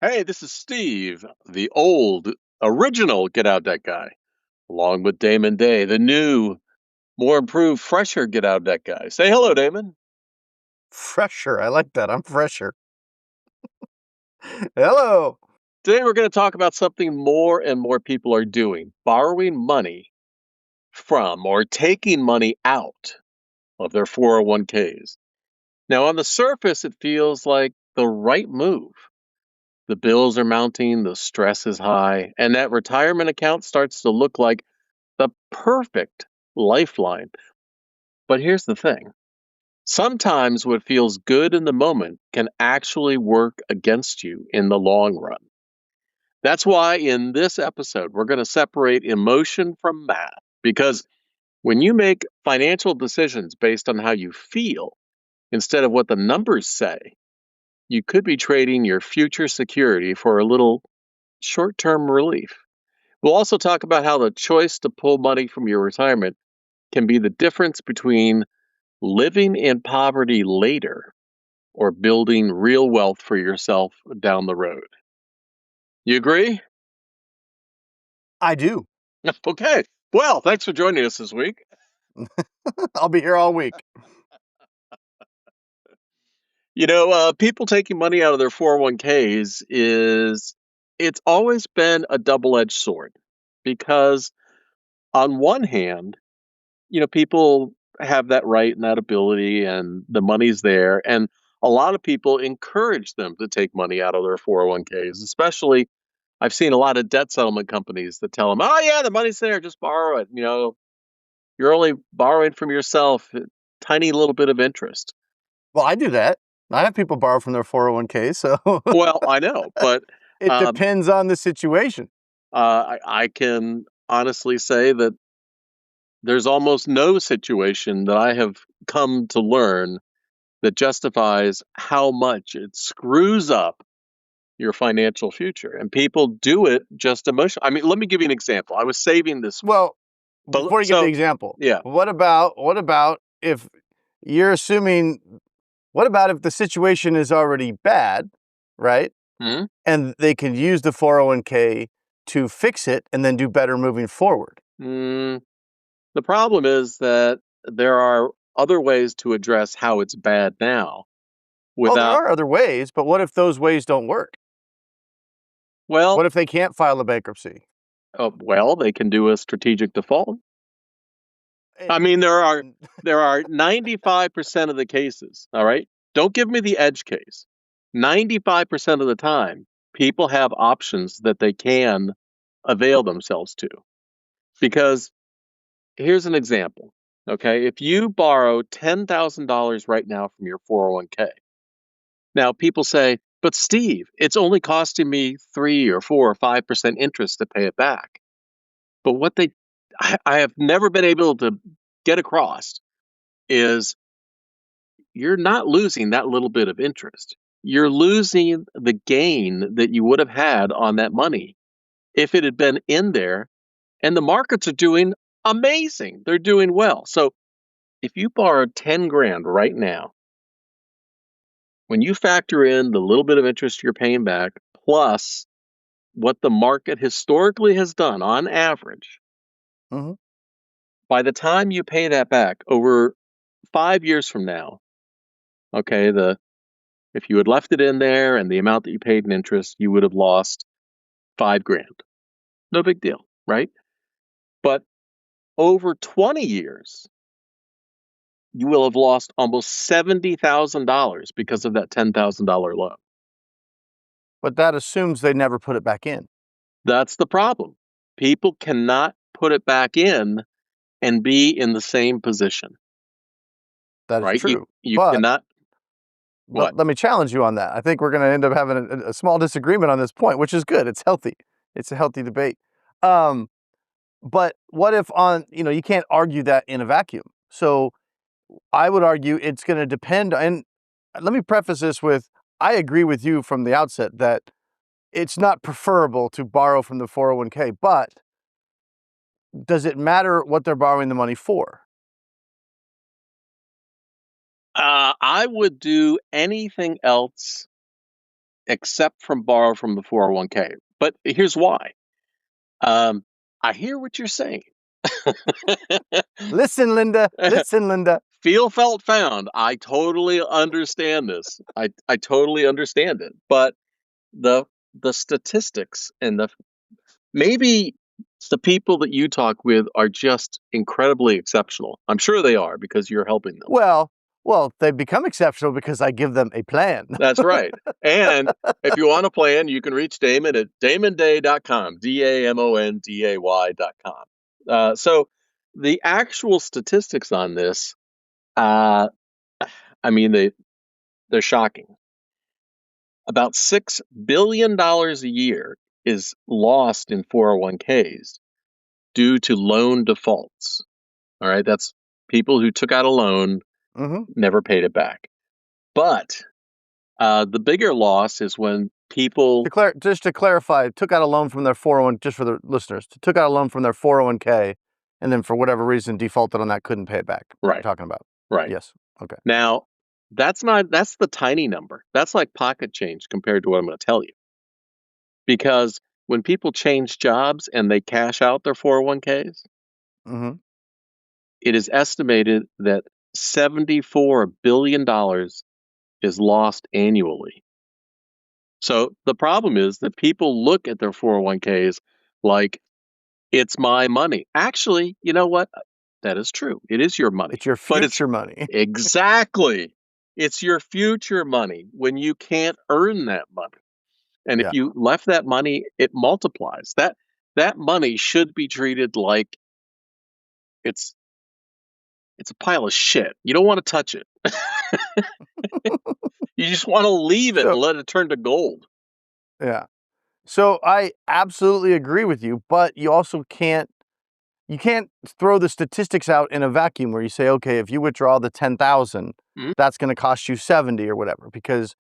Hey, this is Steve, the old original Get Out Deck guy, along with Damon Day, the new, more improved, fresher Get Out Deck guy. Say hello, Damon. Fresher. I like that. I'm fresher. Hello. Today we're going to talk about something more and more people are doing, borrowing money from or taking money out of their 401ks. Now, on the surface, it feels like the right move. The bills are mounting, the stress is high, and that retirement account starts to look like the perfect lifeline. But here's the thing, sometimes what feels good in the moment can actually work against you in the long run. That's why in this episode, we're going to separate emotion from math because when you make financial decisions based on how you feel instead of what the numbers say, you could be trading your future security for a little short term relief. We'll also talk about how the choice to pull money from your retirement can be the difference between living in poverty later or building real wealth for yourself down the road. You agree? I do. Okay. Well, thanks for joining us this week. I'll be here all week. People taking money out of their 401ks is it's always been a double-edged sword because on one hand, people have that right and that ability and the money's there and a lot of people encourage them to take money out of their 401ks, especially I've seen a lot of debt settlement companies that tell them, "Oh yeah, the money's there, just borrow it." You're only borrowing from yourself a tiny little bit of interest. Well, I do that. I have people borrow from their 401k, so Well, I know, but it um, depends on the situation. I can honestly say that there's almost no situation that I have come to learn that justifies how much it screws up your financial future. And people do it just emotionally. I mean, let me give you an example. I was saving this week. Well, But before you give the so, example, yeah. what about if you're assuming what about if the situation is already bad, right? Mhm. And they can use the 401k to fix it and then do better moving forward. Mm, the problem is that there are other ways to address how it's bad now Oh, there without, are other ways, but what if those ways don't work? well, What if they can't file a bankruptcy? they can do a strategic default. I And mean, there are 95% of the cases, all right? Don't give me the edge case. 95% of the time, people have options that they can avail themselves to. Because here's an example, okay? If you borrow $10,000 right now from your 401k, now people say, but Steve, it's only costing me 3 or 4 or 5% interest to pay it back. But I have never been able to get across is you're not losing that little bit of interest. You're losing the gain that you would have had on that money if it had been in there. And the markets are doing amazing. They're doing well. So if you borrowed 10 grand right now, when you factor in the little bit of interest you're paying back, plus what the market historically has done on average, Mhm. by the time you pay that back over 5 years from now, okay, if you had left it in there and the amount that you paid in interest, you would have lost 5 grand. No big deal, right? But over 20 years, you will have lost almost $70,000 because of that $10,000 loan. But that assumes they never put it back in. That's the problem. People cannot put it back in and be in the same position, That is right? You true. you But cannot but what? let me challenge you on that. I think we're going to end up having a small disagreement on this point, which is good. It's healthy. It's a healthy debate. Um, but what if you can't argue that in a vacuum. So I would argue it's going to depend. And let me preface this with I agree with you from the outset that it's not preferable to borrow from the 401k, but does it matter what they're borrowing the money for? I would do anything else except from borrow from the 401k. But here's why. I hear what you're saying. Listen, Linda. Listen, Linda. Feel, felt, found. I totally understand this. I totally understand it. But the the statistics and maybe the people that you talk with are just incredibly exceptional. I'm sure they are because you're helping them. Well, they've become exceptional because I give them a plan. That's right. And if you want a plan, you can reach Damon at damonday.com, damonday.com. So the actual statistics on this, uh, I mean, they're shocking. About $6 billion a year is lost in 401ks due to loan defaults. All right, that's people who took out a loan, hmm never paid it back. But the bigger loss is when people, Just to clarify, took out a loan from their 401, just for the listeners, took out a loan from their 401k, and then for whatever reason defaulted on that, couldn't pay it back. What you're right, talking about? right. Yes. Okay. Now, that's the tiny number. That's like pocket change compared to what I'm going to tell you. Because when people change jobs and they cash out their 401ks, hmm it is estimated that $74 billion is lost annually. So the problem is that people look at their 401ks like it's my money. Actually, you know what? That is true. It is your money. It's your But it's future money. exactly, it's your future money when you can't earn that money. And if Yeah. you left that money, it multiplies. That money should be treated like it's it's a pile of shit. You don't want to touch it. You just want to leave it So and let it turn to gold. yeah. So I absolutely agree with you, but you also you can't throw the statistics out in a vacuum where you say, okay, if you withdraw the 10,000, Mhm, that's going to cost you 70 or whatever, because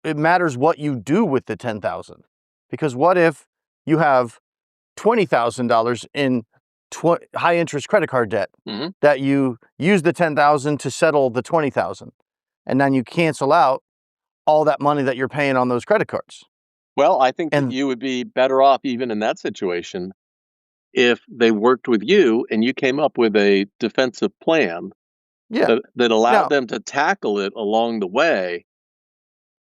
it matters what you do with the 10,000. Because what if you have $20,000 in high interest credit card debt mhm. that you use the 10,000 to settle the 20,000, and then you cancel out all that money that you're paying on those credit cards. Well, I think that And you would be better off even in that situation if they worked with you and you came up with a defensive plan yeah, that allowed now, them to tackle it along the way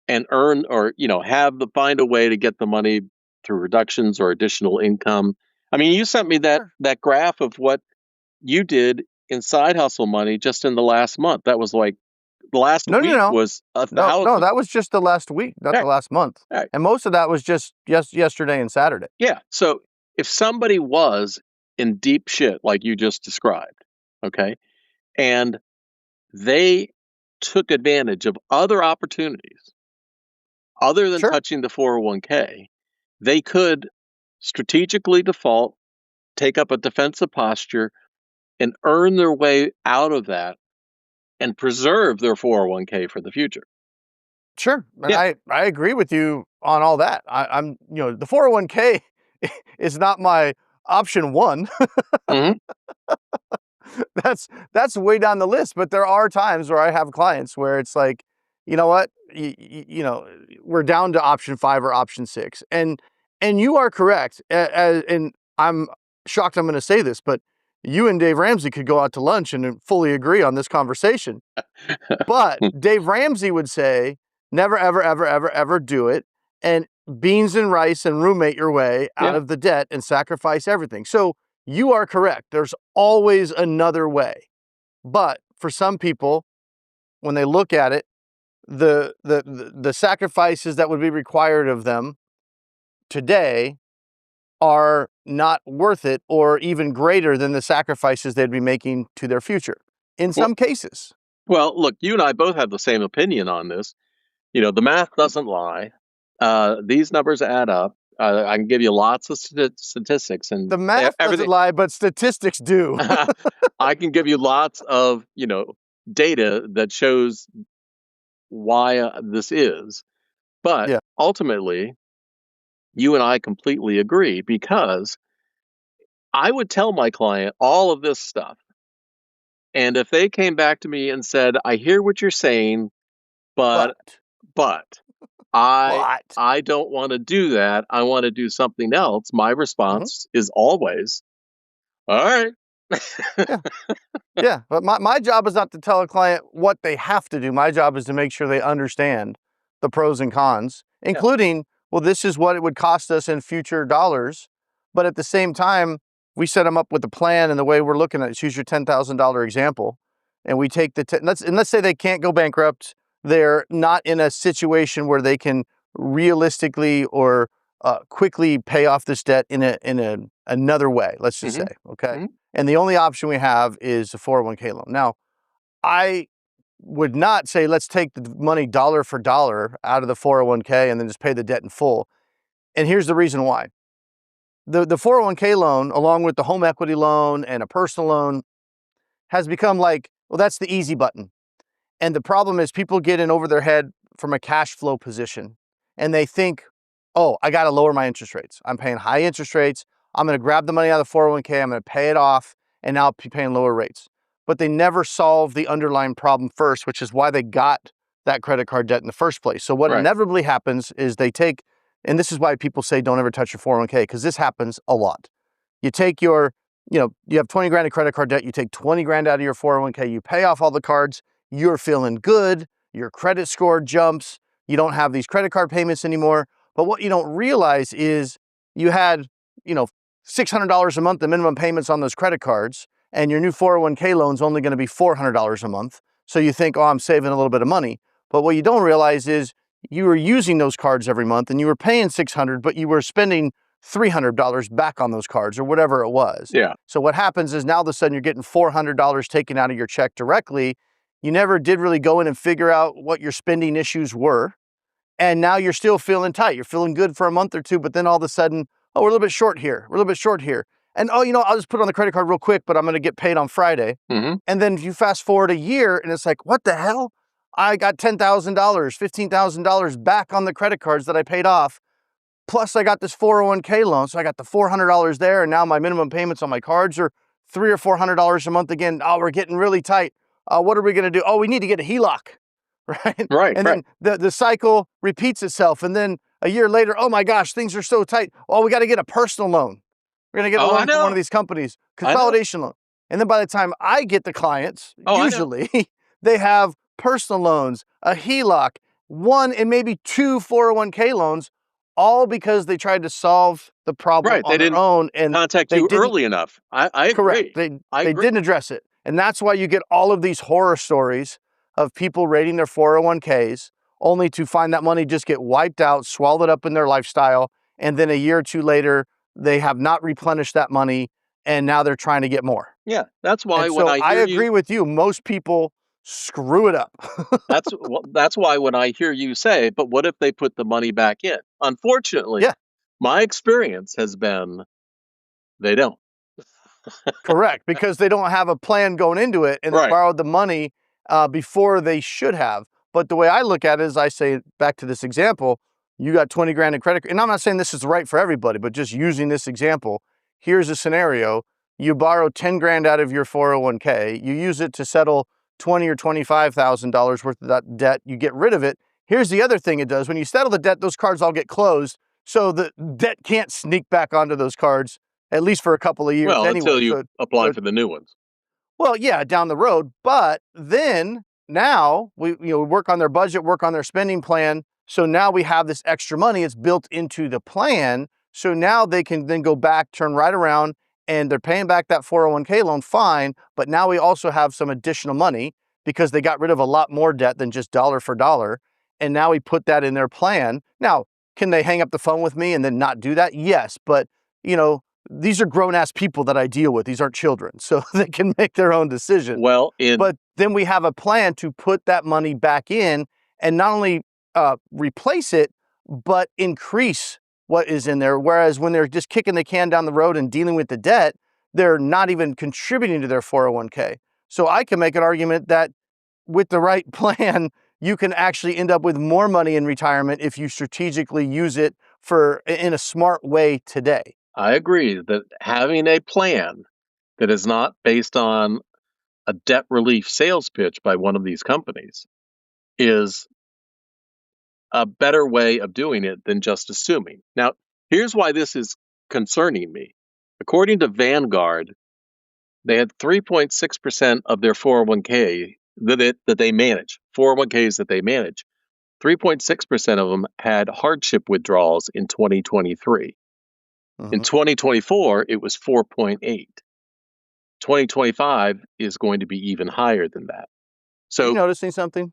and earn or have the find a way to get the money through reductions or additional income. I mean, you sent me sure. that graph of what you did in side hustle money just in the last month. That was like the last No, no, week no. was a No, no, thousand. that was just the last week, not Yeah, the last month. yeah, And most of that was just yesterday and Saturday. yeah. So if somebody was in deep shit like you just described, okay, and they took advantage of other opportunities other than Sure. touching the 401k, they could strategically default, take up a defensive posture, and earn their way out of that and preserve their 401k for the future. Sure. And Yeah. I agree with you on all that. The 401k is not my option one. Hmm. That's way down the list, but there are times where I have clients where it's like, you know what? We're down to option 5 or option 6. And you are correct. And I'm shocked I'm going to say this, but you and Dave Ramsey could go out to lunch and fully agree on this conversation. But Dave Ramsey would say, never, ever, ever, ever, ever do it. And beans and rice and roommate your way out Yeah. of the debt and sacrifice everything. So you are correct. There's always another way. But for some people, when they look at it, the sacrifices that would be required of them today are not worth it or even greater than the sacrifices they'd be making to their future in Well, some cases. well, look, you and I both have the same opinion on this. The math doesn't lie. These numbers add up. I can give you lots of statistics and The math doesn't everything. lie, but statistics do. I can give you lots of, data that shows why this is. But Yeah, ultimately, you and I completely agree because I would tell my client all of this stuff. And if they came back to me and said, I hear what you're saying, but, but but, I But I don't want to do that. I want to do something else. My Mhm. response is always, all right. Yeah. Yeah, but my job is not to tell a client what they have to do. My job is to make sure they understand the pros and cons, Yeah. including, well, this is what it would cost us in future dollars. But at the same time, we set them up with a plan, and the way we're looking at it, use your $10,000 example, and we take let's say they can't go bankrupt. They're not in a situation where they can realistically or quickly pay off this debt in another way. Let's just say, Hmm. okay. Hmm. And the only option we have is a 401k loan. Now, I would not say let's take the money dollar for dollar out of the 401k and then just pay the debt in full. And here's the reason why. The 401k loan, along with the home equity loan and a personal loan, has become like, well, that's the easy button. And the problem is people get in over their head from a cash flow position and they think, oh, I got to lower my interest rates. I'm paying high interest rates. I'm going to grab the money out of the 401k. I'm going to pay it off and now I'll be paying lower rates. But they never solve the underlying problem first, which is why they got that credit card debt in the first place. So what Right. inevitably happens is they take, and this is why people say don't ever touch your 401k, because this happens a lot. You take your, you have 20 grand in credit card debt, you take 20 grand out of your 401k, you pay off all the cards, you're feeling good, your credit score jumps, you don't have these credit card payments anymore. But what you don't realize is you had, you know, $600 a month in minimum payments on those credit cards, and your new 401k loan's only going to be $400 a month. So you think, oh, I'm saving a little bit of money. But what you don't realize is you were using those cards every month and you were paying $600, but you were spending $300 back on those cards or whatever it was. Yeah. So what happens is now all of a sudden you're getting $400 taken out of your check directly. You never did really go in and figure out what your spending issues were. And now you're still feeling tight. You're feeling good for a month or two, but then all of a sudden, oh, we're a little bit short here. We're a little bit short here. And oh, I'll just put it on the credit card real quick, but I'm going to get paid on Friday. Hmm. And then you fast forward a year and it's like, what the hell? I got $10,000, $15,000 back on the credit cards that I paid off. Plus, I got this 401k loan, so I got the $400 there, and now my minimum payments on my cards are $300 or $400 a month again. Oh, we're getting really tight. What are we going to do? Oh, we need to get a HELOC, right? Right. And Right. then the cycle repeats itself, and then a year later, oh my gosh, things are so tight. Oh, we got to get a personal loan. We're going to get a Oh, I loan from one of know. these companies, I know. consolidation loan. And then by the time I get the clients, Oh, I know. usually they have personal loans, a HELOC, one and maybe two 401k loans, all because they tried to solve the problem Right. They on their didn't own and contact they you didn't. early enough. I Correct. agree. I They agree. didn't address it. And that's why you get all of these horror stories of people raiding their 401ks only to find that money just get wiped out, swallowed up in their lifestyle, and then a year or two later they have not replenished that money and now they're trying to get more. Yeah. That's why And when so I I hear you, agree with you, most people screw it up. that's why when I hear you say, but what if they put the money back in? Unfortunately, Yeah. my experience has been they don't. Correct, because they don't have a plan going into it and they Right. borrowed the money before they should have. But the way I look at it is I say, back to this example, you got 20 grand in credit. And I'm not saying this is right for everybody, but just using this example, here's a scenario. You borrow 10 grand out of your 401k, you use it to settle 20 or $25,000 worth of that debt, you get rid of it. Here's the other thing it does. When you settle the debt, those cards all get closed. So the debt can't sneak back onto those cards at least for a couple of years Well, until anyway. you apply So for the new ones. well, yeah, down the road, but then now we work on their budget, work on their spending plan. So now we have this extra money. It's built into the plan. So now they can then go back, turn right around, and they're paying back that 401k loan fine. But now we also have some additional money because they got rid of a lot more debt than just dollar for dollar. And now we put that in their plan. Now, can they hang up the phone with me and then not do that? Yes, but you know, these are grown ass people that I deal with. These aren't children, so they can make their own decision. Well, in But then we have a plan to put that money back in and not only replace it, but increase what is in there. Whereas when they're just kicking the can down the road and dealing with the debt, they're not even contributing to their 401k. So I can make an argument that with the right plan, you can actually end up with more money in retirement if you strategically use it in a smart way today. I agree that having a plan that is not based on a debt relief sales pitch by one of these companies is a better way of doing it than just assuming. Now, here's why this is concerning me. According to Vanguard, they had 3.6% of their 401k that they manage, 401ks that they manage. 3.6% of them had hardship withdrawals in 2023. In Mhm. 2024, it was 4.8. 2025 is going to be even higher than that. Are you So noticing something?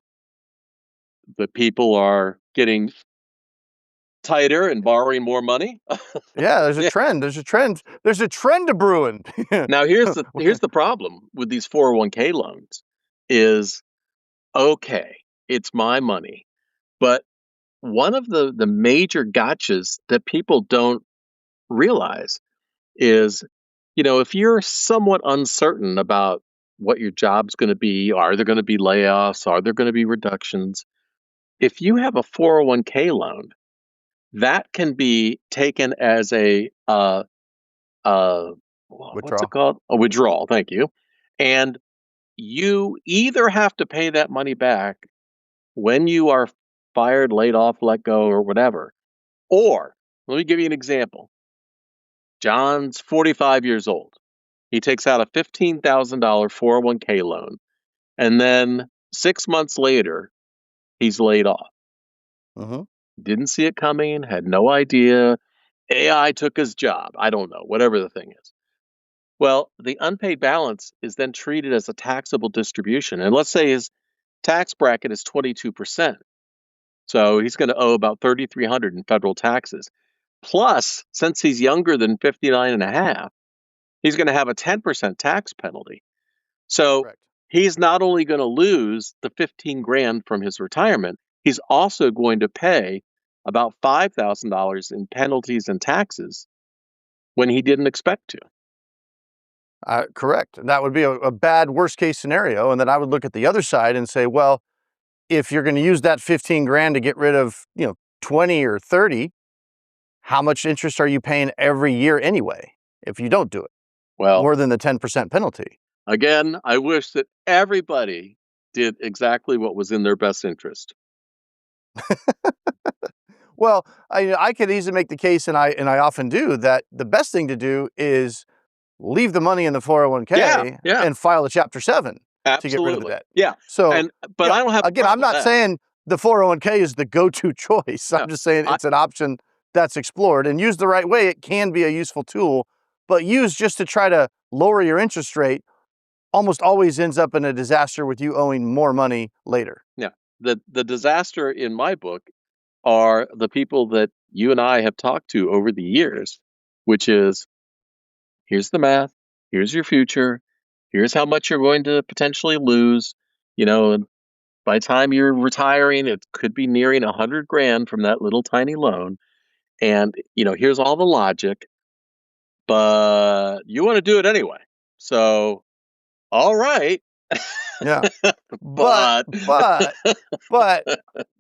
the people are getting tighter and borrowing more money. Yeah, there's a Yeah. trend. There's a trend. There's a trend to brewing. Now here's the problem with these 401k loans is okay, it's my money. But one of the major gotchas that people don't realize is, if you're somewhat uncertain about what your job's going to be, are there going to be layoffs, are there going to be reductions? If you have a 401k loan, that can be taken as uh, what's it Withdrawal. called? A withdrawal. Thank you. And you either have to pay that money back when you are fired, laid off, let go, or whatever. Or, let me give you an example. John's 45 years old. He takes out a $15,000 401k loan, and then 6 months later, he's laid off. Hmm. Didn't see it coming, had no idea. AI took his job. I don't know, whatever the thing is. Well, the unpaid balance is then treated as a taxable distribution. And let's say his tax bracket is 22%. So he's going to owe about 3,300 in federal taxes. Plus, since he's younger than 59 and a half, he's going to have a 10% tax penalty. So Correct. he's not only going to lose the 15 grand from his retirement, he's also going to pay about $5,000 in penalties and taxes when he didn't expect to. Correct. That would be a bad worst case scenario. And then I would look at the other side and say, well, if you're going to use that 15 grand to get rid of, 20 or 30, how much interest are you paying every year anyway if you don't do it? Well, More than the 10% penalty. again, I wish that everybody did exactly what was in their best interest. Well, I could easily make the case, and I often do, that the best thing to do is leave the money in the Yeah, 401k yeah, and file a Chapter 7 to get rid of the absolutely. debt. Yeah. So, And but I don't have a again, I'm problem with not that. saying the 401k is the go-to choice. No. I'm just saying I it's an option that's explored, and used the right way, it can be a useful tool, but used just to try to lower your interest rate almost always ends up in a disaster with you owing more money later. Yeah. The disaster in my book are the people that you and I have talked to over the years, which is here's the math, here's your future, here's how much you're going to potentially lose. And by the time you're retiring, it could be nearing 100 grand from that little tiny loan. And here's all the logic, but you want to do it anyway. So, all right. Yeah. But But but but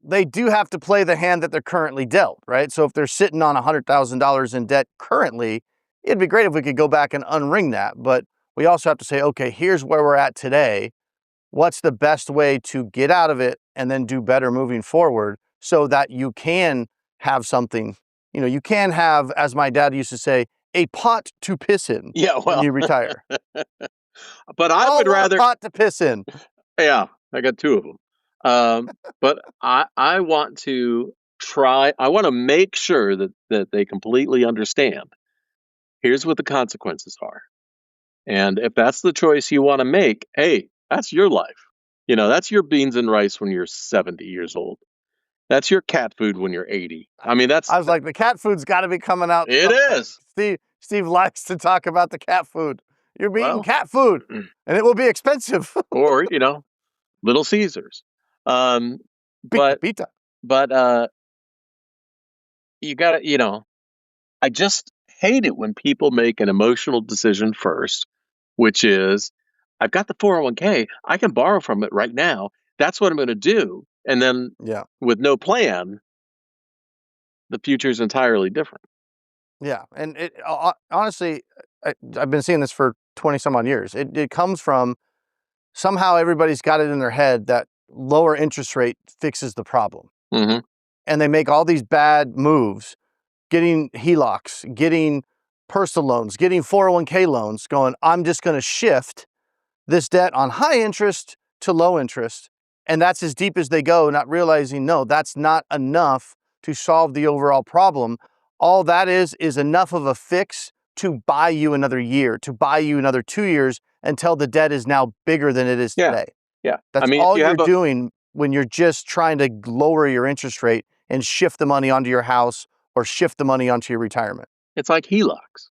they do have to play the hand that they're currently dealt, right? So if they're sitting on $100,000 in debt currently, it'd be great if we could go back and unring that. But we also have to say, okay, here's where we're at today. What's the best way to get out of it and then do better moving forward so that you can have something, you can have, as my dad used to say, a pot to piss in yeah, when well, you retire. but We I all would want a rather, pot to piss in. yeah, I got two of them. But I want to try. I want to make sure that they completely understand. Here's what the consequences are, and if that's the choice you want to make, hey, that's your life. That's your beans and rice when you're 70 years old. That's your cat food when you're 80. I mean, I was like, the cat food's got to be coming out it sometime. is. Steve likes to talk about the cat food. You're eating Well, cat food, and it will be expensive. or Little Caesars. Um, Pita, but pita. but you got to I just hate it when people make an emotional decision first, which is I've got the 401k, I can borrow from it right now. That's what I'm going to do. And then Yeah, with no plan, the future is entirely different. yeah. And honestly, I've been seeing this for 20 some odd years. It comes from somehow everybody's got it in their head that lower interest rate fixes the problem. Hmm. and they make all these bad moves, getting HELOCs, getting personal loans, getting 401k loans, going, I'm just going to shift this debt on high interest to low interest. And that's as deep as they go, not realizing, no, that's not enough to solve the overall problem. All that is enough of a fix to buy you another year, to buy you another 2 years until the debt is now bigger than it is Yeah. today. Yeah. I That's mean, if all you you're have doing when you're just trying to lower your interest rate and shift the money onto your house or shift the money onto your retirement. it's like HELOCs.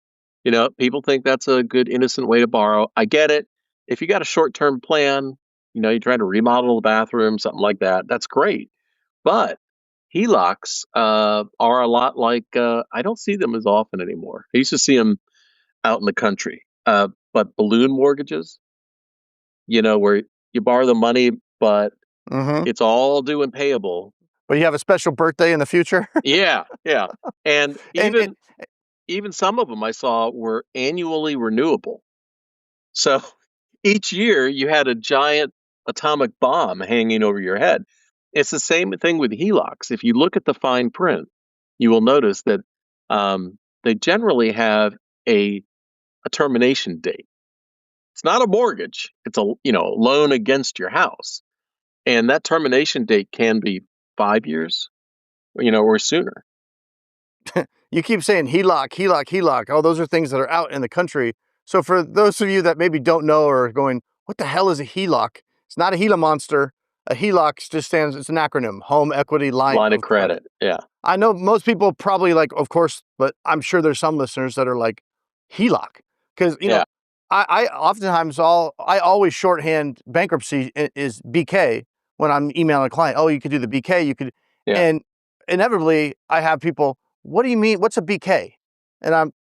People think that's a good, innocent way to borrow. I get it. If you got a short-term plan, you're trying to remodel the bathroom, something like that, that's great. But HELOCs are a lot like, I don't see them as often anymore. I used to see them out in the country. But balloon mortgages, where you borrow the money, but Mm-hmm. it's all due and payable. But you have a special birthday in the future. Yeah, yeah. And and even some of them I saw were annually renewable. So each year you had a giant atomic bomb hanging over your head. It's the same thing with HELOCs. If you look at the fine print, you will notice that they generally have a termination date. It's not a mortgage; it's a loan against your house, and that termination date can be 5 years, or sooner. you keep saying HELOC, HELOC, HELOC. Oh, those are things that are out in the country. So for those of you that maybe don't know or are going, what the hell is a HELOC? It's not a Gila monster. A HELOC just stands, it's an acronym, Home Equity Line Line of of Credit. credit, yeah, I know most people probably like, of course, but I'm sure there's some listeners that are like, HELOC. Because, yeah, I oftentimes I always shorthand bankruptcy is BK when I'm emailing a client. Oh, you could do the BK, you could, yeah. and inevitably I have people, what do you mean? What's a BK? And I'm,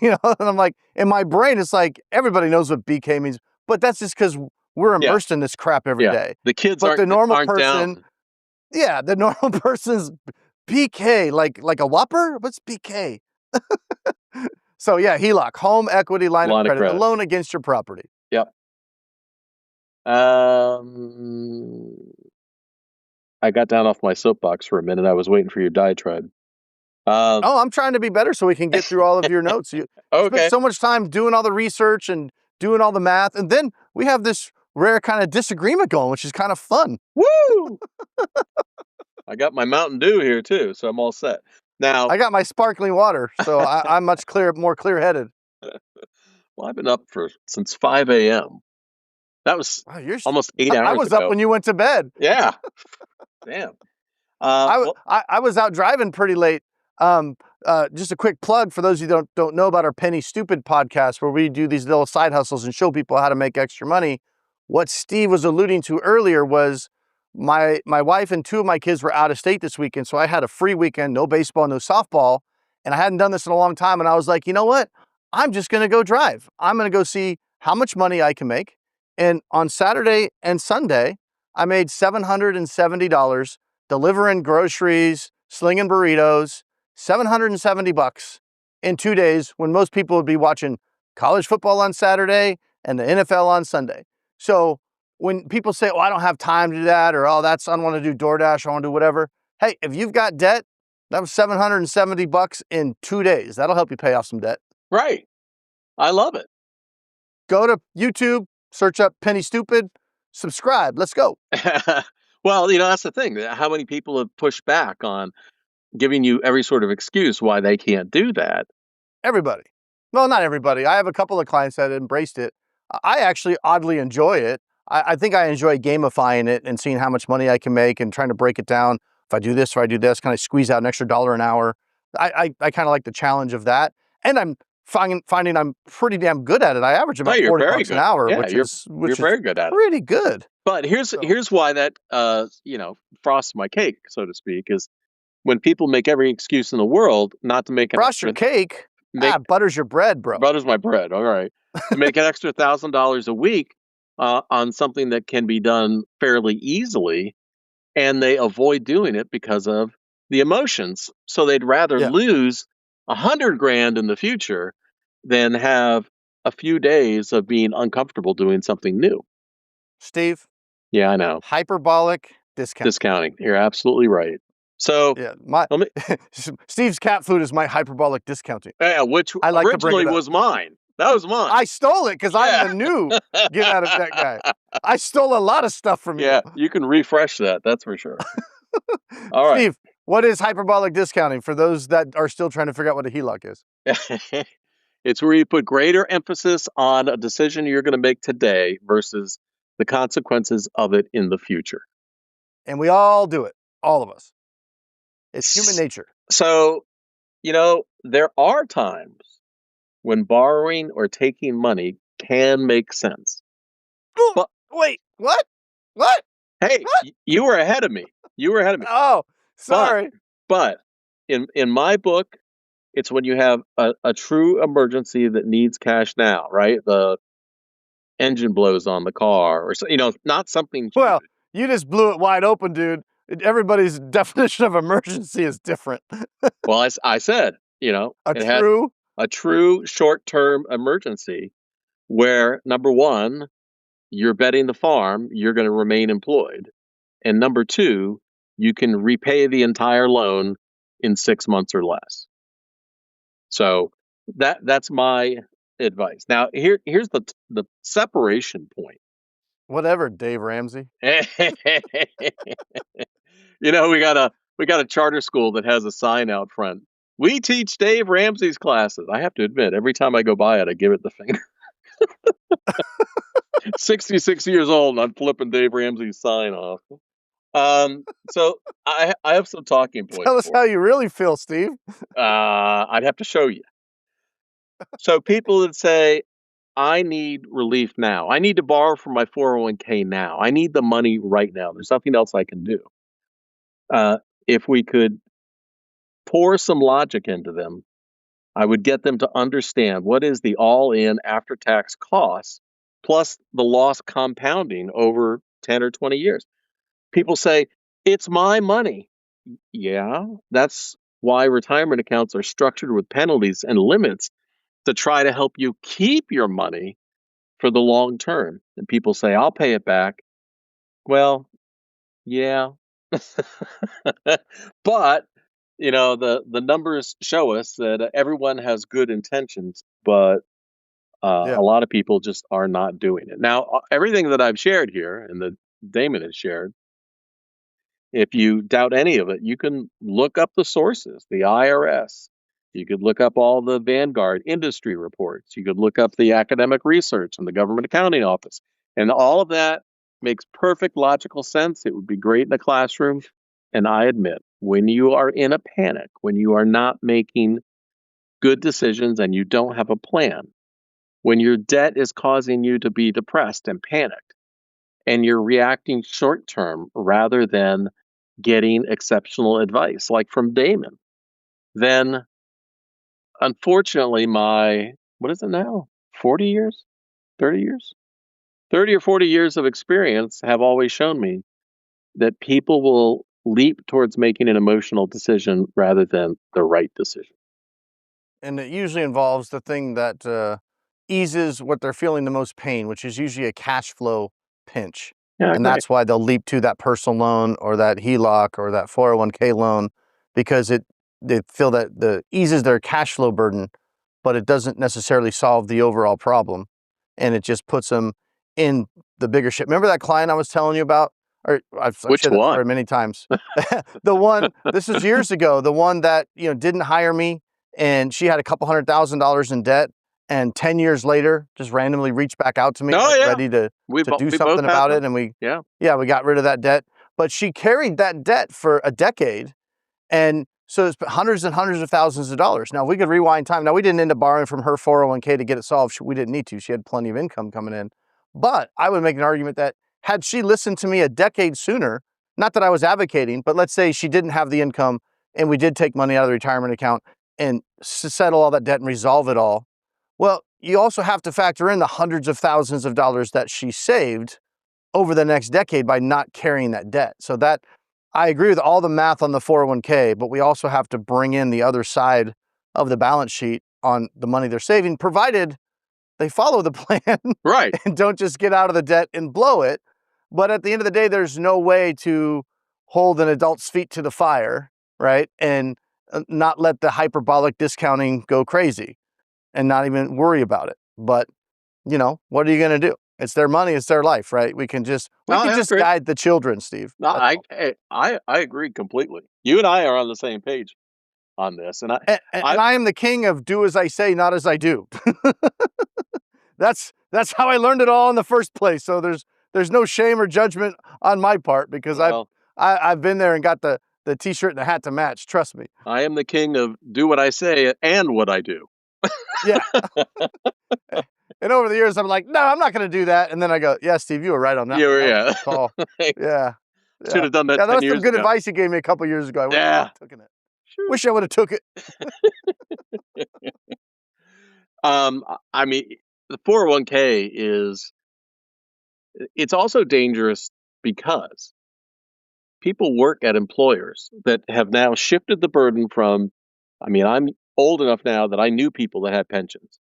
and I'm like, in my brain, it's like everybody knows what BK means, but that's just because we're Yeah, immersed in this crap every yeah. day. The kids But aren't the normal aren't person, down. yeah, the normal person's BK, like a Whopper? What's BK? So yeah, HELOC, home equity line of Line of credit, a credit. loan against your property. Yep. I got down off my soapbox for a minute. I was waiting for your diatribe. Um, Oh, I'm trying to be better so we can get through all of your notes. You spent okay. so much time doing all the research and doing all the math, and then we have this rare kind of disagreement going, which is kind of fun. Woo! I got my Mountain Dew here too, so I'm all set. Now, I got my sparkling water, so I'm much more clear-headed. well, I've been up since 5 a.m. That was Wow, almost eight I hours was up ago. when you went to bed. Yeah. Damn. Well, I was out driving pretty late. Just a quick plug for those of you who don't know about our Penny Stupid podcast, where we do these little side hustles and show people how to make extra money. What Steve was alluding to earlier was my wife and two of my kids were out of state this weekend, so I had a free weekend, no baseball, no softball, and I hadn't done this in a long time. And I was like, you know what? I'm just going to go drive. I'm going to go see how much money I can make. And on Saturday and Sunday, I made $770 delivering groceries, slinging burritos, 770 bucks in 2 days when most people would be watching college football on Saturday and the NFL on Sunday. So when people say, oh, I don't have time to do that, or oh, I don't want to do DoorDash, I want to do whatever. Hey, if you've got debt, that was 770 bucks in 2 days. That'll help you pay off some debt. right. I love it. Go to YouTube, search up Penny Stupid, subscribe. Let's go. Well, that's the thing. How many people have pushed back on giving you every sort of excuse why they can't do that? Everybody. Well, not everybody. I have a couple of clients that embraced it. I actually oddly enjoy it. I think I enjoy gamifying it and seeing how much money I can make and trying to break it down. If I do this, or I do this, kind of squeeze out an extra dollar an hour. I kind of like the challenge of that. And I'm finding I'm pretty damn good at it. I average No, about you're 40 very bucks an good. hour, Yeah, which you're is very good at it. pretty good. But here's So here's why that frosts my cake, so to speak, is when people make every excuse in the world not to make an frost your extra cake. make Butters your bread, bro. butters my bread. All right, to make an extra $1,000 a week on something that can be done fairly easily, and they avoid doing it because of the emotions. So they'd rather Yeah. lose 100 grand in the future than have a few days of being uncomfortable doing something new. Steve, Yeah, I know. hyperbolic discounting. Discounting. You're absolutely right. So Yeah, my let me, Steve's cat food is my hyperbolic discounting. yeah, which I like to bring originally it up. was mine. That was mine. I stole it because I'm Yeah. the new get out of debt guy. I stole a lot of stuff from you. Yeah, you can refresh that. That's for sure. All right. Steve, what is hyperbolic discounting for those that are still trying to figure out what a HELOC is? It's where you put greater emphasis on a decision you're going to make today versus the consequences of it in the future. And we all do it, all of us. It's human S- nature. So, there are times when borrowing or taking money can make sense. But Wait, what? What? hey, What? you were ahead of me. You were ahead of me. Oh, But sorry. but in my book, it's when you have a true emergency that needs cash now, right? The engine blows on the car or so, not something huge. Well, you just blew it wide open, dude. Everybody's definition of emergency is different. Well, I said, A it had true, a true short-term emergency where number 1, you're betting the farm, you're going to remain employed. And number 2, you can repay the entire loan in 6 months or less. So that's my advice. Now here's the separation point. whatever, Dave Ramsey. We got a charter school that has a sign out front. We teach Dave Ramsey's classes. I have to admit, every time I go by it, I give it the finger. 66 years old, and I'm flipping Dave Ramsey's sign off. So I have some talking points Tell us for how you. you really feel, Steve. I'd have to show you. So people that say, I need relief now. I need to borrow from my 401k now. I need the money right now. There's nothing else I can do. If we could pour some logic into them, I would get them to understand what is the all in after tax cost plus the loss compounding over 10 or 20 years. People say, it's my money. Yeah, that's why retirement accounts are structured with penalties and limits to try to help you keep your money for the long term. And people say, I'll pay it back. Well, yeah. But, the numbers show us that everyone has good intentions, but a Yeah. lot of people just are not doing it. Now, everything that I've shared here and that Damon has shared, if you doubt any of it, you can look up the sources, the IRS. You could look up all the Vanguard industry reports. You could look up the academic research and the government accounting office. And all of that makes perfect logical sense. It would be great in a classroom. And I admit, when you are in a panic, when you are not making good decisions and you don't have a plan, when your debt is causing you to be depressed and panicked, and you're reacting short term rather than getting exceptional advice, like from Damon, then unfortunately, what is it now? 40 years? 30 years? 30 or 40 years of experience have always shown me that people will leap towards making an emotional decision rather than the right decision. And it usually involves the thing that eases what they're feeling the most pain, which is usually a cash flow pinch. Yeah, I And agree. that's why they'll leap to that personal loan or that HELOC or that 401k loan because they feel that the eases their cash flow burden, but it doesn't necessarily solve the overall problem. And it just puts them in the bigger shit. Remember that client I was telling you about? Or I've Which shared that one? story many times. The one, this was years ago, the one that, didn't hire me and she had a couple $100,000 in debt and 10 years later just randomly reached back out to me Oh, like yeah. ready to do We both something had about it, them. and we Yeah. yeah, we got rid of that debt, but she carried that debt for a decade, and so it's hundreds and hundreds of thousands of dollars. Now, we could rewind time. Now, we didn't end up borrowing from her 401k to get it solved. We didn't need to. She had plenty of income coming in. But I would make an argument that had she listened to me a decade sooner, not that I was advocating, but let's say she didn't have the income and we did take money out of the retirement account and settle all that debt and resolve it all. Well, you also have to factor in the hundreds of thousands of dollars that she saved over the next decade by not carrying that debt. So that I agree with all the math on the 401k, but we also have to bring in the other side of the balance sheet on the money they're saving, provided they follow the plan Right. and don't just get out of the debt and blow it. But at the end of the day, there's no way to hold an adult's feet to the fire, right? And not let the hyperbolic discounting go crazy and not even worry about it. But, what are you going to do? It's their money, it's their life, right? We can just I agree. guide the children, Steve. No, That's all. I agree completely. You and I are on the same page on this, and And I am the king of do as I say, not as I do. That's how I learned it all in the first place. So there's no shame or judgment on my part because well, I've been there and got the t-shirt and the hat to match. Trust me. I am the king of do what I say and what I do. Yeah. And over the years, I'm like, no, I'm not going to do that. And then I go, yeah, Steve, you were right on that one. That was a Yeah. good call. Yeah. Should Yeah. have done that Yeah. That 10 was some years good ago. advice you gave me a couple years ago. I wish I would Yeah. have taken it. Sure. Wish I would have took it. I mean, the 401k it's also dangerous because people work at employers that have now shifted the burden from, I mean, I'm old enough now that I knew people that had pensions,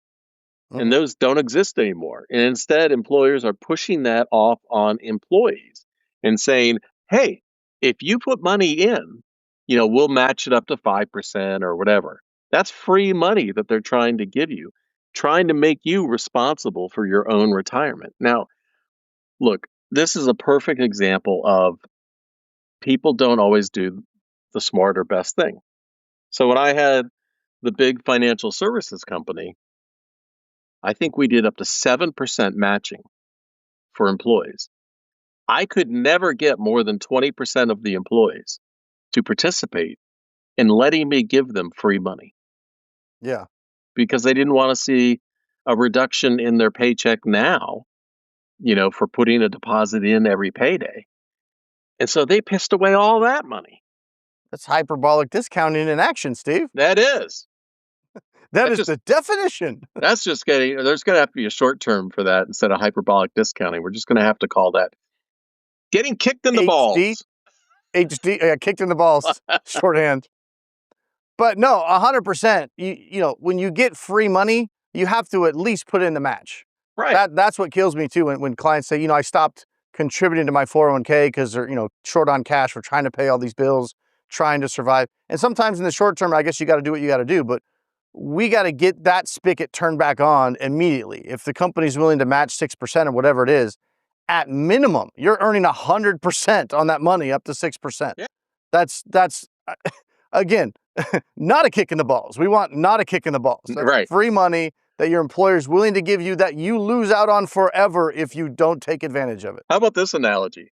and Mhm. those don't exist anymore. And instead, employers are pushing that off on employees and saying, hey, if you put money in, we'll match it up to 5% or whatever. That's free money that they're trying to give you, trying to make you responsible for your own retirement. Now, look, this is a perfect example of people don't always do the smart or best thing. So when I had the big financial services company, I think we did up to 7% matching for employees. I could never get more than 20% of the employees to participate in letting me give them free money Yeah. because they didn't want to see a reduction in their paycheck now, for putting a deposit in every payday. And so they pissed away all that money. That's hyperbolic discounting in action, Steve. That is. That That is just the definition. that's just there's going to have to be a short term for that instead of hyperbolic discounting. We're just going to have to call that getting kicked in the HD, balls. kicked in the balls, shorthand. But no, 100%. When you get free money, you have to at least put in the match. Right. That's what kills me too. When clients say, I stopped contributing to my 401k because they're, short on cash. We're trying to pay all these bills, trying to survive. And sometimes in the short term, I guess you got to do what you got to do. But we got to get that spigot turned back on immediately. If the company's willing to match 6% or whatever it is, at minimum, you're earning 100% on that money up to 6%. Yeah. That's again, not a kick in the balls. We want not a kick in the balls. That's Right. free money that your employer is willing to give you that you lose out on forever if you don't take advantage of it. How about this analogy?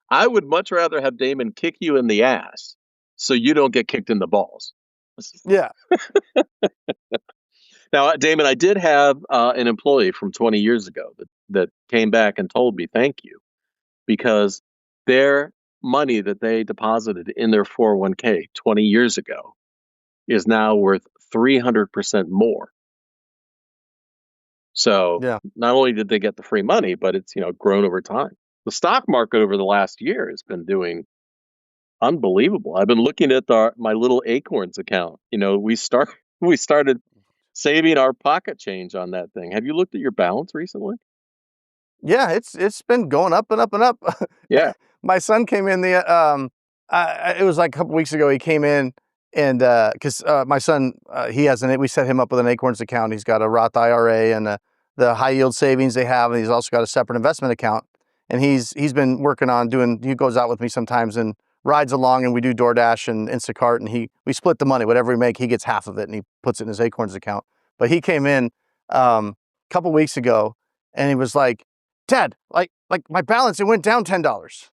I would much rather have Damon kick you in the ass so you don't get kicked in the balls. Yeah. Now, Damon, I did have an employee from 20 years ago that came back and told me thank you because their money that they deposited in their 401k 20 years ago is now worth 300% more. So Yeah. not only did they get the free money, but it's grown over time. The stock market over the last year has been doing unbelievable. I've been looking at my little Acorns account. We started saving our pocket change on that thing. Have you looked at your balance recently? Yeah, it's been going up and up and up. Yeah. My son came in it was like a couple weeks ago. He came in and because my son we set him up with an Acorns account. He's got a Roth IRA and the high yield savings they have, and he's also got a separate investment account. And he's been working on he goes out with me sometimes and rides along, and we do DoorDash and Instacart, and we split the money. Whatever we make, he gets half of it, and he puts it in his Acorns account. But he came in a couple weeks ago, and he was like, Dad, like my balance, it went down $10.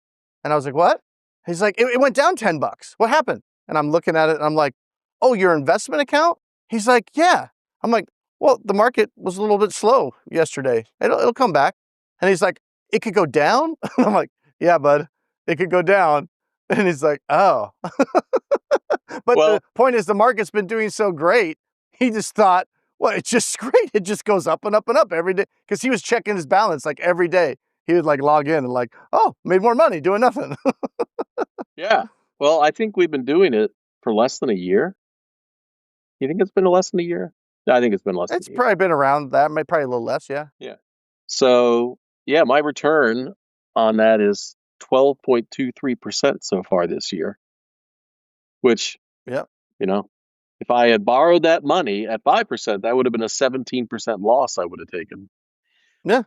And I was like, what? He's like, it went down $10. What happened? And I'm looking at it and I'm like, oh, your investment account? He's like, yeah. I'm like, well, the market was a little bit slow yesterday. It'll come back. And he's like, it could go down? I'm like, yeah, bud, it could go down. And he's like, oh. But the Well, point is the market's been doing so great. He just thought, well, it's just great. It just goes up and up and up every day. Because he was checking his balance like every day. He would like log in and like, oh, made more money doing nothing. yeah. Well, I think we've been doing it for less than a year. You think it's been less than a year? I think it's been less than It's a year. probably been around that, probably a little less, yeah. Yeah. So, yeah, my return on that is 12.23% so far this year, which, Yeah. you know, if I had borrowed that money at 5%, that would have been a 17% loss I would have taken. Yeah.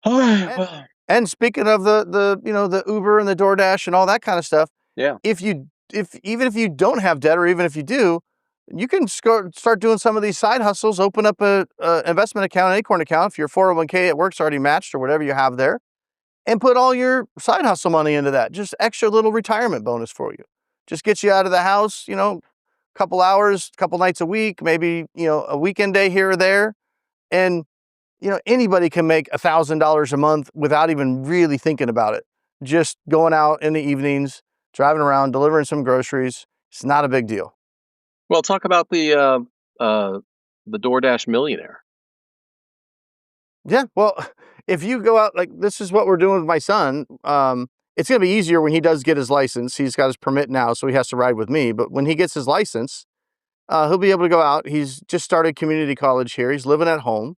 All right. And Well, and speaking of the Uber and the DoorDash and all that kind of stuff, yeah. if even if you don't have debt, or even if you do, you can start doing some of these side hustles. Open up a investment account, an Acorn account, if your 401k at work's already matched or whatever you have there, and put all your side hustle money into that. Just extra little retirement bonus for you. Just get you out of the house, couple hours, couple nights a week, maybe, a weekend day here or there. And, anybody can make $1,000 a month without even really thinking about it. Just going out in the evenings, driving around, delivering some groceries. It's not a big deal. Well, talk about the DoorDash millionaire. Yeah. Well, if you go out, like this is what we're doing with my son. It's going to be easier when he does get his license. He's got his permit now, so he has to ride with me. But when he gets his license, he'll be able to go out. He's just started community college here. He's living at home.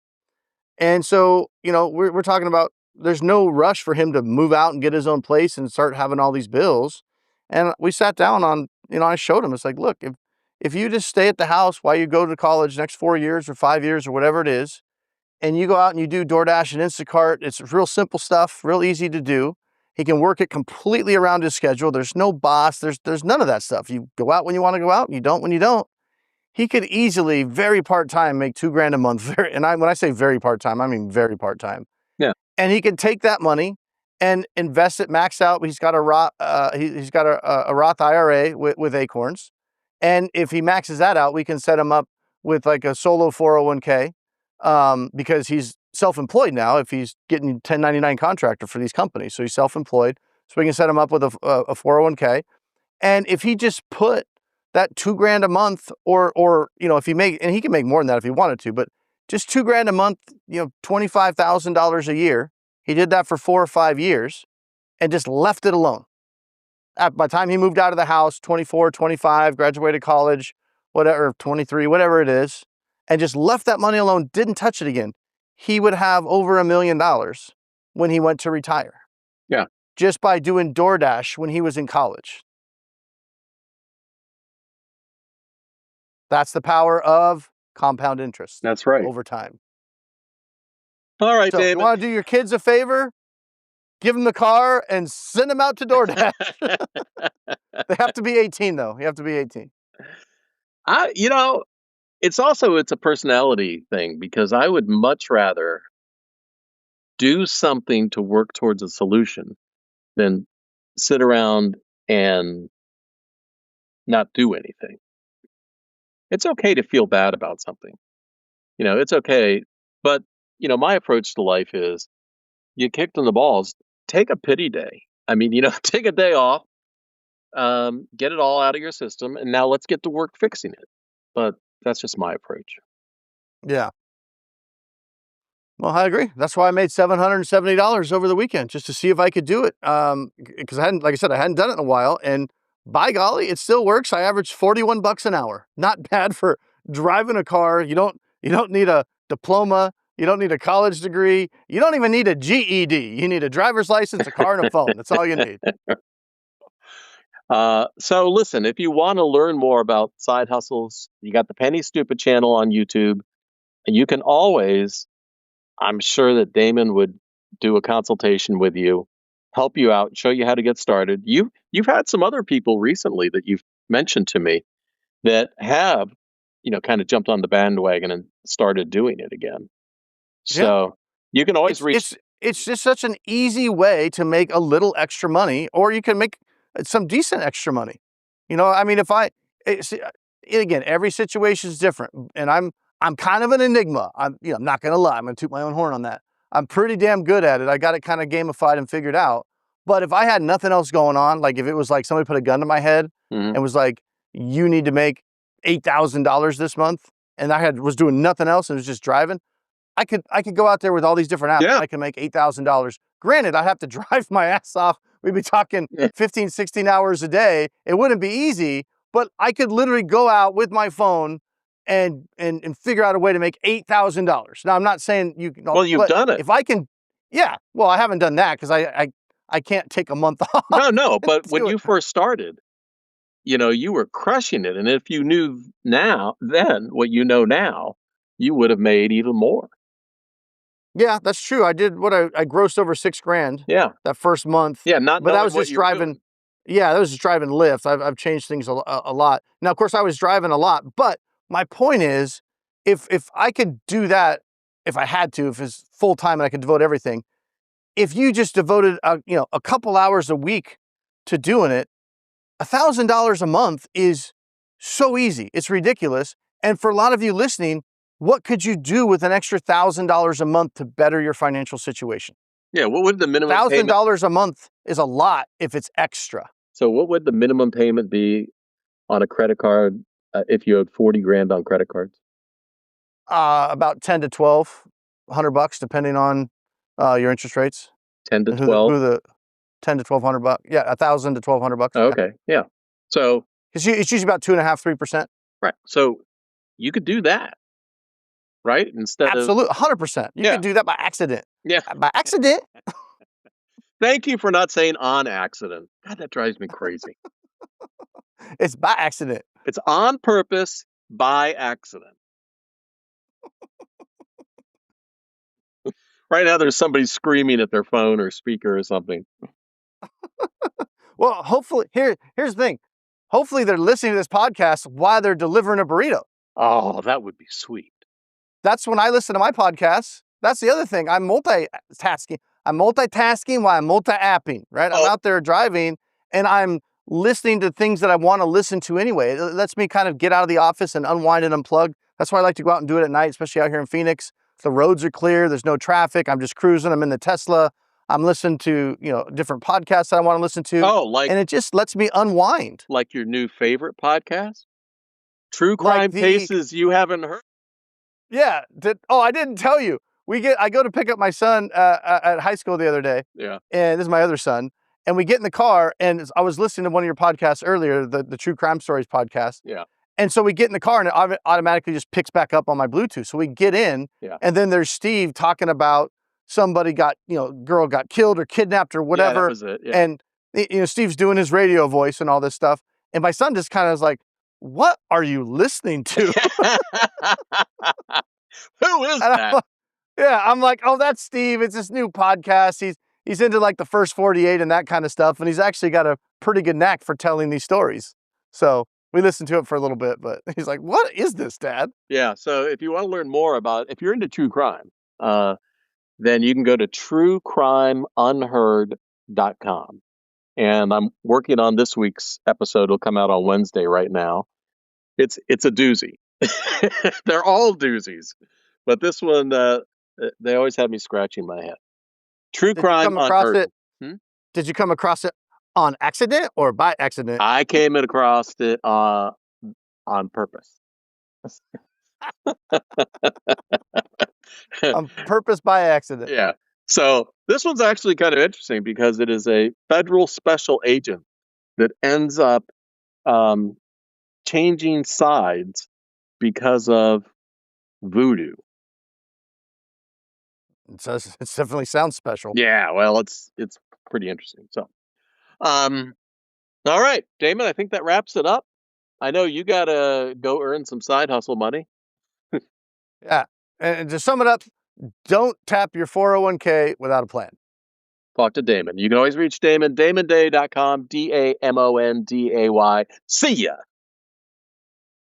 And so, we're talking about there's no rush for him to move out and get his own place and start having all these bills. And we sat down I showed him, it's like, look, if you just stay at the house while you go to college next 4 years or 5 years or whatever it is, and you go out and you do DoorDash and Instacart, it's real simple stuff, real easy to do. He can work it completely around his schedule. There's no boss. There's none of that stuff. You go out when you want to go out, and you don't when you don't. He could easily, very part-time, make $2,000 a month. When I say very part-time, I mean very part-time. Yeah. And he can take that money and invest it, max out. He's got a Roth, he's got a Roth IRA with Acorns. And if he maxes that out, we can set him up with like a solo 401k, because he's self-employed now. If he's getting 1099 contractor for these companies, so he's self-employed. So we can set him up with a 401k. And if he just put that $2,000 a month, or if he and he can make more than that if he wanted to, but just $2,000 a month, $25,000 a year. He did that for 4 or 5 years and just left it alone. By the time he moved out of the house, 24, 25, graduated college, whatever, 23, whatever it is, and just left that money alone, didn't touch it again, he would have over $1 million when he went to retire. Yeah. Just by doing DoorDash when he was in college. That's the power of compound interest. That's right. Over time. All right, So if you Damon. want to do your kids a favor, give them the car and send them out to DoorDash. They have to be 18, though. You have to be 18. It's a personality thing, because I would much rather do something to work towards a solution than sit around and not do anything. It's okay to feel bad about something. It's okay. But, my approach to life is, you kicked in the balls, take a pity day. I mean, take a day off, get it all out of your system, and now let's get to work fixing it. But that's just my approach. Yeah. Well, I agree. That's why I made $770 over the weekend, just to see if I could do it. Because like I said, I hadn't done it in a while, and by golly, it still works. I averaged $41 an hour. Not bad for driving a car. You don't need a diploma. You don't need a college degree. You don't even need a GED. You need a driver's license, a car, and a phone. That's all you need. So listen, if you want to learn more about side hustles, you got the Penny Stupid channel on YouTube. And you can always, I'm sure that Damon would do a consultation with you, help you out, show you how to get started. You've had some other people recently that you've mentioned to me that have, kind of jumped on the bandwagon and started doing it again. So you can always reach. It's just such an easy way to make a little extra money, or you can make some decent extra money. I mean, again, every situation is different, and I'm kind of an enigma. I'm not gonna lie. I'm gonna toot my own horn on that. I'm pretty damn good at it. I got it kind of gamified and figured out. But if I had nothing else going on, like if it was like somebody put a gun to my head and was like, you need to make $8,000 this month, and was doing nothing else and was just driving, I could go out there with all these different apps. Yeah. And I can make $8,000. Granted, I'd have to drive my ass off. We'd be talking 15, 16 hours a day. It wouldn't be easy, but I could literally go out with my phone and figure out a way to make $8,000. Now, I'm not saying you. Well, you've done it. If I can, yeah. Well, I haven't done that because I I can't take a month off. No, but when Do it. you first started, you were crushing it. And if you knew then what you know now, you would have made even more. Yeah, that's true. I did I grossed over $6,000 Yeah. that first month, Yeah. Not but that knowing was what just you were driving. doing. Yeah, that was just driving Lyft. I've changed things a lot. Now, of course, I was driving a lot, but my point is, if I could do that, if I had to, if it's full time and I could devote everything, if you just devoted a couple hours a week to doing it, $1,000 a month is so easy. It's ridiculous. And for a lot of you listening, what could you do with an extra $1,000 a month to better your financial situation? Yeah. What would the minimum payment? $1,000 a month is a lot if it's extra. So what would the minimum payment be on a credit card if you owed 40 grand on credit cards? About 10 to 1,200 bucks, depending on your interest rates 10 to and 12? who the 10 to 1,200 bucks. Yeah, 1,000 to 1,200 bucks. Yeah, Okay. Yeah. So, it's usually about 2.5-3%. right. So you could do that, right? Instead of, Absolutely, 100%. You yeah. could do that by accident. Yeah. By accident. Thank you for not saying on accident. God, that drives me crazy. It's by accident. It's on purpose by accident. Right now, there's somebody screaming at their phone or speaker or something. Well, hopefully, here's the thing. Hopefully, they're listening to this podcast while they're delivering a burrito. Oh, that would be sweet. That's when I listen to my podcasts. That's the other thing. I'm multitasking. I'm multitasking while I'm multi-apping, right? I'm Oh, out there driving and I'm listening to things that I want to listen to anyway. It lets me kind of get out of the office and unwind and unplug. That's why I like to go out and do it at night, especially out here in Phoenix. The roads are clear. There's no traffic. I'm just cruising. I'm in the Tesla. I'm listening to, different podcasts that I want to listen to. oh, And it just lets me unwind. like your new favorite podcast? True Like crime cases you haven't heard. Yeah. I didn't tell you. I go to pick up my son at high school the other day, Yeah. and this is my other son, and we get in the car, and I was listening to one of your podcasts earlier, the True Crime Stories podcast. Yeah. And so we get in the car, and it automatically just picks back up on my Bluetooth. So we get in, Yeah. and then there's Steve talking about somebody girl got killed or kidnapped or Yeah, whatever. that was it. Yeah. And Steve's doing his radio voice and all this stuff. And my son just kind of is like, "What are you listening to?" Who is And that? I'm like, "Oh, that's Steve. It's this new podcast. He's into like the first 48 and that kind of stuff, and he's actually got a pretty good knack for telling these stories." So we listened to it for a little bit, but he's like, "What is this, Dad?" Yeah. So if you want to learn more if you're into true crime, then you can go to truecrimeunheard.com. And I'm working on this week's episode. It'll come out on Wednesday right now. It's a doozy. They're all doozies. But this one, they always have me scratching my head. True Did you crime come across unheard. it? Did you come across it on accident or by accident? I came across it on purpose. On purpose by accident. Yeah. So this one's actually kind of interesting because it is a federal special agent that ends up changing sides because of voodoo. It definitely sounds special. Yeah, well, it's pretty interesting. So, all right, Damon, I think that wraps it up. I know you gotta go earn some side hustle money. Yeah. And to sum it up, don't tap your 401k without a plan. Talk to Damon. You can always reach Damon, damonday.com, DAMONDAY. See ya.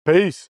Peace.